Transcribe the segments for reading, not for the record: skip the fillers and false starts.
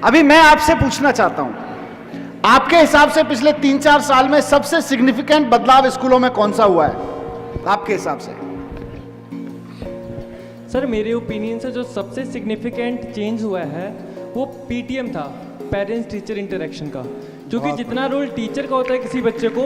अभी मैं आपसे पूछना चाहता हूं, आपके हिसाब से पिछले 3-4 साल में सबसे सिग्निफिकेंट बदलाव स्कूलों में कौन सा हुआ है आपके हिसाब से? सर मेरे ओपिनियन से जो सबसे सिग्निफिकेंट चेंज हुआ है वो पीटीएम था, पेरेंट्स टीचर इंटरेक्शन का, क्योंकि जितना रोल टीचर का होता है किसी बच्चे को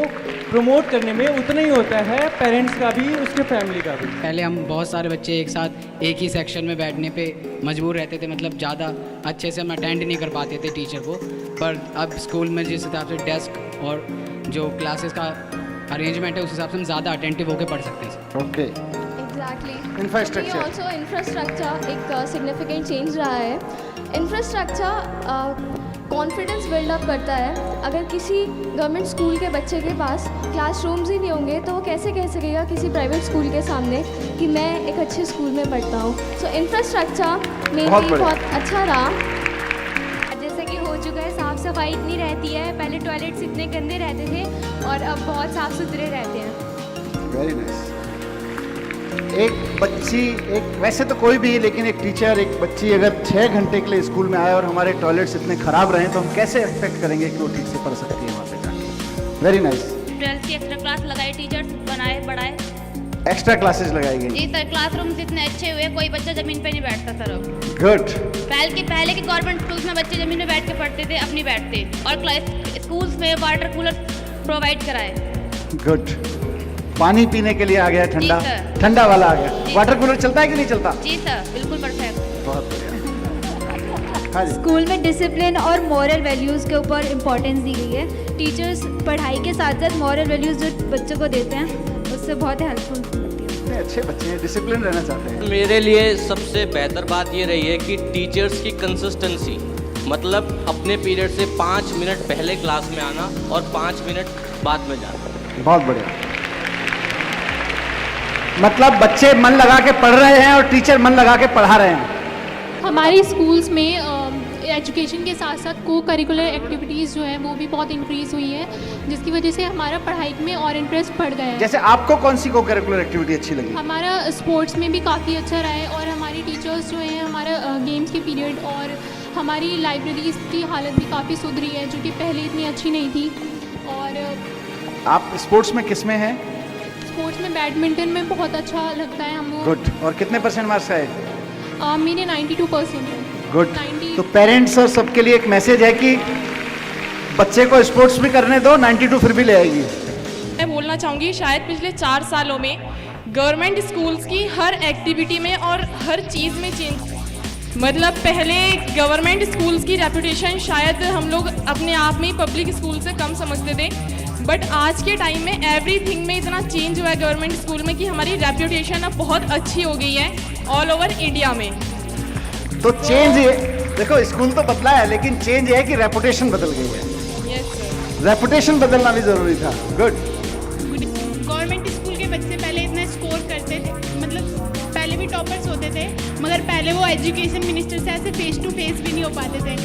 प्रमोट करने में, उतना ही होता है पेरेंट्स का भी, उसके फैमिली का भी। पहले हम बहुत सारे बच्चे एक साथ एक ही सेक्शन में बैठने पे मजबूर रहते थे, मतलब ज़्यादा अच्छे से हम अटेंड नहीं कर पाते थे टीचर को। पर अब स्कूल में जिस हिसाब से डेस्क और जो क्लासेस का अरेंजमेंट है उस हिसाब से हम ज़्यादा अटेंटिव होकर पढ़ सकते हैं। Okay, exactly. Infrastructure also infrastructure एक सिग्निफिकेंट चेंज रहा है। इंफ्रास्ट्रक्चर कॉन्फिडेंस बिल्डअप करता है। अगर किसी गवर्नमेंट स्कूल के बच्चे के पास क्लासरूम्स ही नहीं होंगे तो वो कैसे कह सकेगा किसी प्राइवेट स्कूल के सामने कि मैं एक अच्छे स्कूल में पढ़ता हूँ। सो इंफ्रास्ट्रक्चर में भी बहुत अच्छा रहा। जैसे कि हो चुका है, साफ़ सफाई इतनी रहती है, पहले टॉयलेट्स इतने गंदे रहते थे और अब बहुत साफ़ सुथरे रहते हैं। Very nice. एक बच्ची, एक वैसे तो कोई भी, लेकिन एक टीचर, एक बच्ची अगर 6 घंटे के लिए स्कूल में आए और हमारे टॉयलेट्स इतने खराब रहे तो हम कैसे एक्सपेक्ट करेंगे कि वो ठीक से पढ़ सकती है वहाँ पे जाके? Very nice. 12th की एक्स्ट्रा क्लास लगाई, टीचर्स बनाए बढ़ाए, एक्स्ट्रा क्लासेस लगाई गई। जी सर। क्लासरूम्स इतने अच्छे हुए, कोई बच्चा जमीन पे नहीं बैठता सर अब। गुड। पहले के गवर्नमेंट स्कूल्स में बच्चे जमीन में बैठ के पढ़ते थे, अपनी बैठते, और स्कूल्स में वाटर कूलर प्रोवाइड कराए। गुड। पानी पीने के लिए आ गया ठंडा, जी सर। ठंडा वाला आ गया। वाटर कूलर चलता है कि नहीं चलता? जी सर, बिल्कुल परफेक्ट। बहुत बढ़िया। हाँ जी। स्कूल में डिसिप्लिन और मॉरल वैल्यूज़ के ऊपर इम्पोर्टेंस दी गई है। टीचर्स पढ़ाई के साथ साथ मॉरल वैल्यूज़ जो बच्चों को देते हैं उससे बहुत हेल्पफुल होती है। इतने अच्छे बच्चे हैं, डिसिप्लिन रहना चाहते हैं। मेरे लिए सबसे बेहतर बात ये रही है कि टीचर्स की कंसिस्टेंसी, मतलब अपने पीरियड से 5 मिनट पहले क्लास में आना और 5 मिनट बाद में जाना। बहुत बढ़िया। मतलब बच्चे मन लगा के पढ़ रहे हैं और टीचर मन लगा के पढ़ा रहे हैं। हमारे स्कूल्स में एजुकेशन के साथ साथ को करिकुलर एक्टिविटीज़ जो है वो भी बहुत इंक्रीज़ हुई है, जिसकी वजह से हमारा पढ़ाई में और इंटरेस्ट बढ़ गया है। जैसे आपको कौन सी को करिकुलर एक्टिविटी अच्छी लगी? हमारा स्पोर्ट्स में भी काफ़ी अच्छा रहा है, और हमारी टीचर्स जो हैं हमारा गेम्स के पीरियड, और हमारी लाइब्रेरीज की हालत भी काफ़ी सुधरी है जो कि पहले इतनी अच्छी नहीं थी। और आप स्पोर्ट्स में किस में हैं? स्पोर्ट्स में बैडमिंटन में बहुत अच्छा लगता है हमको। गुड। और कितने % मार्क्स आए? मेरे 92% है। गुड। 90। तो पेरेंट्स और सबके लिए एक मैसेज है कि बच्चे को स्पोर्ट्स भी करने दो, 92 फिर भी ले आएगी। मैं बोलना चाहूँगी, शायद पिछले 4 सालों में गवर्नमेंट स्कूल्स की हर एक्टिविटी में और हर चीज़ में चेंज, मतलब पहले गवर्नमेंट स्कूल्स की रेपुटेशन शायद हम लोग अपने आप में ही पब्लिक स्कूल से कम समझते थे, बट आज के टाइम में एवरीथिंग में इतना चेंज हुआ है गवर्नमेंट स्कूल में कि हमारी रेपुटेशन अब बहुत अच्छी हो गई है ऑल ओवर इंडिया में। तो चेंज ये, देखो स्कूल तो बदला है लेकिन चेंज ये है कि रेपुटेशन बदल गई है। Yes sir. रेपुटेशन बदलना भी जरूरी था। गुड। गवर्नमेंट स्कूल के बच्चे पहले इतना स्कोर करते थे, मतलब पहले भी टॉपर्स होते थे, मगर पहले वो एजुकेशन मिनिस्टर से ऐसे फेस टू फेस भी नहीं हो पाते थे।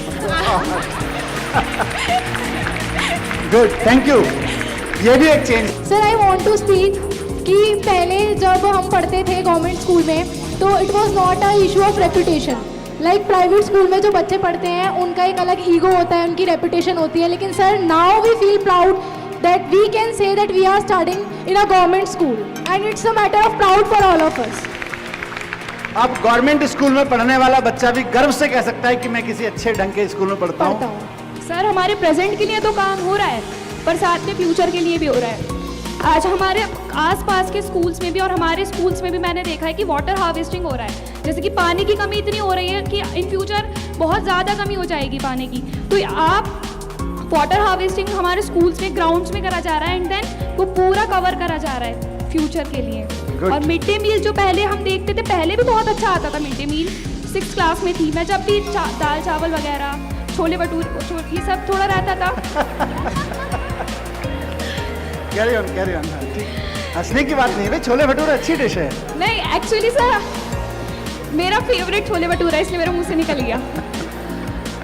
Good, thank you. ये भी एक change. Sir I want to speak कि पहले जब हम पढ़ते थे गवर्नमेंट स्कूल में तो it was not a issue of reputation. Like private school में जो बच्चे पढ़ते हैं उनका एक अलग ईगो होता है, उनकी रेपुटेशन होती है, लेकिन sir now we feel proud that we can say that we are studying in a government school and it's a matter of proud for all of us. अब गवर्नमेंट स्कूल में पढ़ने वाला बच्चा भी गर्व से कह सकता है कि मैं किसी अच्छे ढंग के स्कूल में पढ़ता हूँ। सर हमारे प्रेजेंट के लिए तो काम हो रहा है, पर साथ में फ्यूचर के लिए भी हो रहा है। आज हमारे आसपास के स्कूल्स में भी और हमारे स्कूल्स में भी मैंने देखा है कि वाटर हार्वेस्टिंग हो रहा है। जैसे कि पानी की कमी इतनी हो रही है कि इन फ्यूचर बहुत ज़्यादा कमी हो जाएगी पानी की, तो आप वाटर हार्वेस्टिंग हमारे स्कूल्स में, ग्राउंड्स में करा जा रहा है एंड देन वो पूरा कवर करा जा रहा है फ्यूचर के लिए। और मिड डे मील जो पहले हम देखते थे, पहले भी बहुत अच्छा आता था mid day meal. 6th class में थी मैं जब भी, दाल चावल वगैरह, छोले भटूरे, ये सब थोड़ा रहता था। Carry on, carry on. हंसने की बात नहीं है, छोले भटूरे अच्छी डिश है। नहीं एक्चुअली सर मेरा फेवरेट छोले भटूरा, इसलिए मेरे मुंह से निकल गया।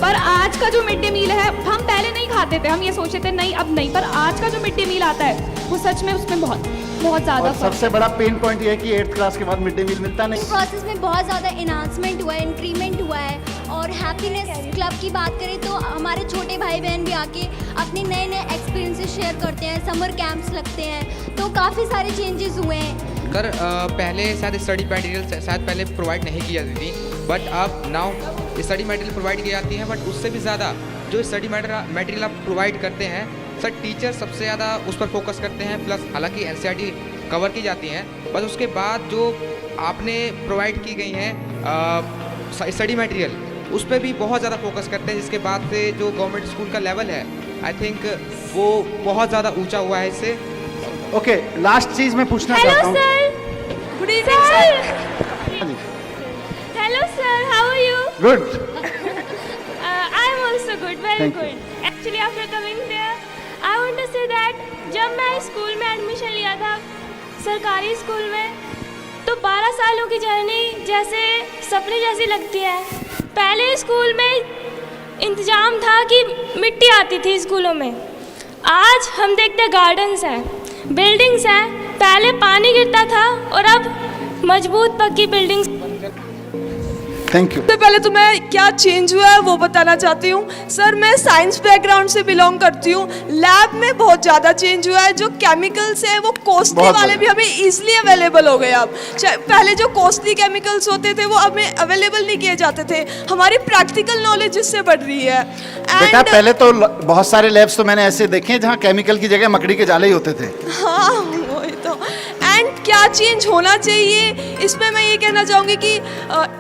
पर आज का जो मिड डे मील है, हम पहले नहीं खाते थे, हम ये सोचते थे नहीं अब नहीं, पर आज का जो मिड डे मील आता है वो सच में उसमें बहुत ज़्यादा। और सबसे बड़ा पेन पॉइंट ये है कि 8th क्लास के बाद मिड डे मील मिलता नहीं। प्रोसेस में बहुत ज़्यादा इन्हांसमेंट हुआ है, इंक्रीमेंट हुआ है, और और हैप्पीनेस क्लब की बात करें तो हमारे छोटे भाई बहन भी आके अपने नए नए एक्सपीरियंसेस शेयर करते हैं, समर कैंप्स लगते हैं, तो काफ़ी सारे चेंजेस हुए हैं। कर पहले शायद स्टडी मटेरियल शायद पहले प्रोवाइड नहीं की जाती थी, बट अब नाउ स्टडी मटेरियल प्रोवाइड की जाती है, बट उससे भी ज़्यादा जो स्टडी मटेरियल आप प्रोवाइड करते हैं सर, टीचर सबसे ज़्यादा उस पर फोकस करते हैं। प्लस हालांकि एनसीईआरटी कवर की जाती हैं, बस उसके बाद जो आपने प्रोवाइड की गई हैं स्टडी मटेरियल उस पर भी बहुत ज़्यादा फोकस करते हैं, जिसके बाद से जो गवर्नमेंट स्कूल का लेवल है आई थिंक वो बहुत ज़्यादा ऊंचा हुआ है इससे। ओके, लास्ट चीज मैं पूछना चाहता हूँ। Good evening sir. Hello sir, how are you? Good. I am also good, very Thank you. Good. Actually after coming there I want to say that जब मैं स्कूल में एडमिशन लिया था सरकारी स्कूल में, तो 12 सालों की जर्नी जैसे सपने जैसी लगती है। पहले स्कूल में इंतज़ाम था कि मिट्टी आती थी स्कूलों में, आज हम देखते गार्डन्स हैं, बिल्डिंग्स हैं। पहले पानी गिरता था और अब मजबूत पक्की बिल्डिंग्स। Thank you. सबसे पहले तो मैं क्या चेंज हुआ है वो बताना चाहती हूँ। सर मैं साइंस बैकग्राउंड से बिलोंग करती हूँ। लैब में बहुत ज़्यादा चेंज हुआ है। जो केमिकल्स हैं वो कॉस्टली वाले भी हमें इजीली अवेलेबल हो गए। अब पहले जो कॉस्टली केमिकल्स होते थे वो हमें अवेलेबल नहीं किए जाते थे। हमारी प्रैक्टिकल नॉलेज इससे बढ़ रही है। बेटा पहले तो बहुत सारे लैब्स तो मैंने ऐसे देखे हैं जहाँ केमिकल की जगह मकड़ी के जाले ही होते थे। हाँ वही तो। एंड क्या चेंज होना चाहिए इसमें मैं ये कहना चाहूँगी कि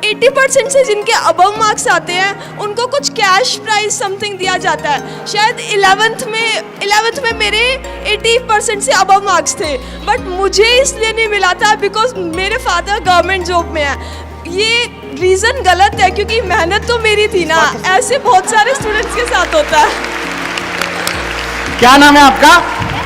80% से जिनके अबव मार्क्स आते हैं उनको कुछ कैश प्राइज समथिंग दिया जाता है। शायद 11th में मेरे 80% से अबव मार्क्स थे, बट मुझे इसलिए नहीं मिला था बिकॉज मेरे फादर गवर्नमेंट जॉब में है। ये रीज़न गलत है क्योंकि मेहनत तो मेरी थी ना, ऐसे बहुत सारे स्टूडेंट्स के साथ होता है। क्या नाम है आपका?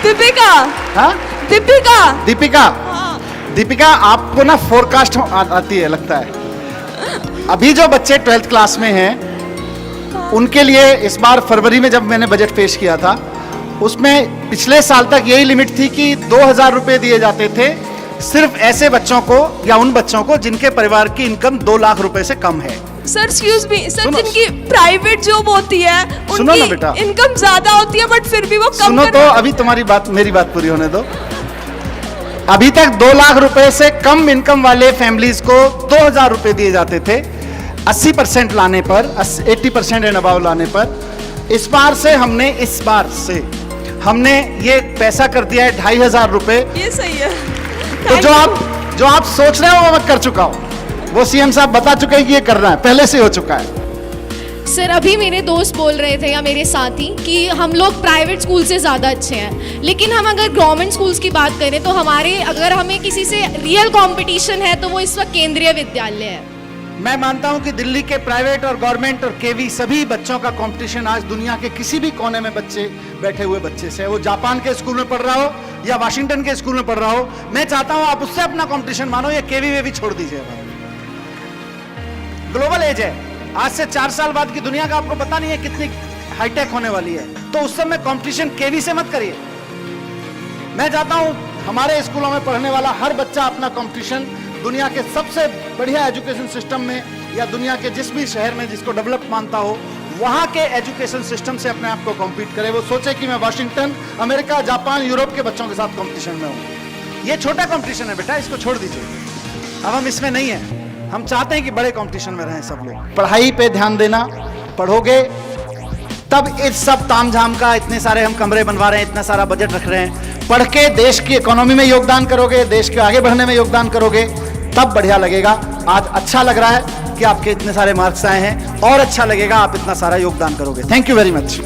दीपिका। हाँ? दीपिका। दीपिका। हाँ। दीपिका आपको ना फोरकास्ट आती है लगता है। अभी जो बच्चे 12th क्लास में हैं उनके लिए इस बार फरवरी में जब मैंने बजट पेश किया था उसमें पिछले साल तक यही लिमिट थी कि 2000 रुपए दिए जाते थे सिर्फ ऐसे बच्चों को या उन बच्चों को जिनके परिवार की इनकम 2 लाख रुपए से कम है। सर एक्सक्यूज मी सर, जिनकी प्राइवेट जॉब होती है सुनो ना बेटा, इनकम ज्यादा होती है बट फिर भी वो कम सुनो तो अभी तुम्हारी बात मेरी बात पूरी होने दो। अभी तक 2 लाख रुपए से कम इनकम वाले फैमिलीज को 2000 रुपए दिए जाते थे 80% लाने पर, 80% एंड अबाव लाने पर। इस बार से हमने ये पैसा कर दिया है 2500 रुपए। ये सही है। तो जो आप सोच रहे हो वो मैं कर चुका हूं, वो सीएम साहब बता चुके हैं कि ये करना है, पहले से हो चुका है। सर अभी मेरे दोस्त बोल रहे थे या मेरे साथी कि हम लोग प्राइवेट स्कूल से ज़्यादा अच्छे हैं, लेकिन हम अगर गवर्नमेंट स्कूल्स की बात करें तो अगर हमें किसी से रियल कंपटीशन है तो वो इस वक्त केंद्रीय विद्यालय है। मैं मानता हूं कि दिल्ली के प्राइवेट और गवर्नमेंट और केवी सभी बच्चों का कंपटीशन आज दुनिया के किसी भी कोने में बैठे हुए बच्चे से, वो जापान के स्कूल में पढ़ रहा हो या वाशिंगटन के स्कूल में पढ़ रहा हो, मैं चाहता हूं आप उससे अपना कंपटीशन मानो। ये केवी वे भी छोड़ दीजिए। ग्लोबल एज है, आज से 4 साल बाद की दुनिया का आपको पता नहीं है कितनी हाईटेक होने वाली है, तो उस समय कंपटीशन केवी से मत करिए। मैं चाहता हूं हमारे स्कूलों में पढ़ने वाला हर बच्चा अपना कंपटीशन दुनिया के सबसे बढ़िया एजुकेशन सिस्टम में या दुनिया के जिस भी शहर में जिसको डेवलप मानता हो वहां के एजुकेशन सिस्टम से अपने आप को कॉम्पीट करे। वो सोचे कि मैं वाशिंगटन, अमेरिका, जापान, यूरोप के बच्चों के साथ कंपटीशन में हूं। ये छोटा कंपटीशन है बेटा, इसको छोड़ दीजिए। अब हम इसमें नहीं है, हम चाहते हैं कि बड़े कंपटीशन में रहें सब लोग। पढ़ाई पे ध्यान देना, पढ़ोगे तब इस सब तामझाम का, इतने सारे हम कमरे बनवा रहे हैं, इतना सारा बजट रख रहे हैं, पढ़ के देश की इकोनॉमी में योगदान करोगे, देश के आगे बढ़ने में योगदान करोगे, तब बढ़िया लगेगा। आज अच्छा लग रहा है कि आपके इतने सारे मार्क्स आए हैं, और अच्छा लगेगा आप इतना सारा योगदान करोगे। Thank you very much.